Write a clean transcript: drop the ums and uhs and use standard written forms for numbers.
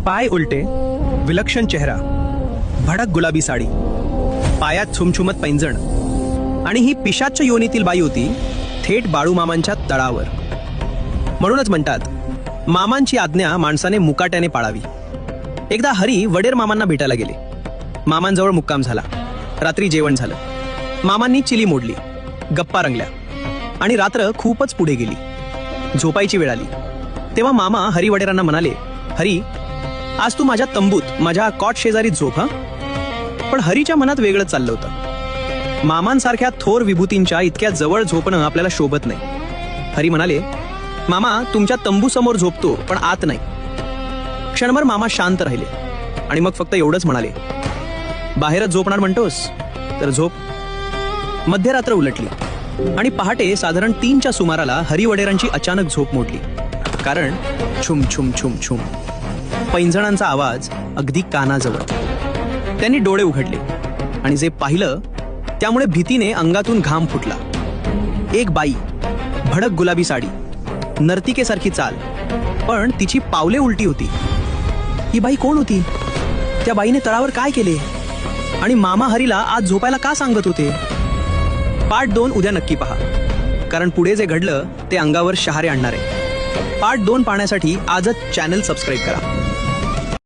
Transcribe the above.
पाय उलटे, विलक्षण चेहरा, भडक गुलाबी साडी, पायात छुमछुमत पैंजण आणि ही पिशाच्च योनीतील बाई होती थेट बाळूमामांच्या तळावर. म्हणूनच म्हणतात मामांची आज्ञा माणसाने मुकाट्याने पाळावी. एकदा हरी वडेर मामांना भेटायला गेले. मामांजवळ मुक्काम झाला. रात्री जेवण झालं. मामांनी चिली मोडली, गप्पा रंगल्या आणि रात्र खूपच पुढे गेली. झोपायची वेळ आली तेव्हा मामा हरी वडेरांना म्हणाले, हरी, आज तू माझ्या तंबूत माझ्या कॉट शेजारी झोप. पण हरीच्या मनात वेगळंच चाललं होतं. मामांसारख्या थोर विभूतींच्या इतक्या जवळ झोपणं आपल्याला शोभत नाही. हरी म्हणाले, मामा, तुमच्या तंबू समोर झोपतो पण आत नाही. क्षणभर मामा शांत राहिले आणि मग फक्त एवढंच म्हणाले, बाहेरच झोपणार म्हणतोस तर झोप. मध्यरात्र उलटली आणि पहाटे साधारण 3च्या सुमाराला हरी वडेरांची अचानक झोप मोडली. कारण छुम छुम छुम छुम पैंजणांचा आवाज अगदी कानाजवळ. त्यांनी डोळे उघडले आणि जे पाहिलं त्यामुळे भीतीने अंगातून घाम फुटला. एक बाई, भडक गुलाबी साडी, नर्तिकेसारखी चाल, पण तिची पावले उलटी होती. ही बाई कोण होती? त्या बाईने तळावर काय केले? आणि मामा हरीला आज झोपायला का सांगत होते? पार्ट 2 उद्या नक्की पहा, कारण पुढे जे घडलं ते अंगावर शहारे आणणार आहे. पार्ट 2 पाहण्यासाठी आजच चॅनल सबस्क्राईब करा.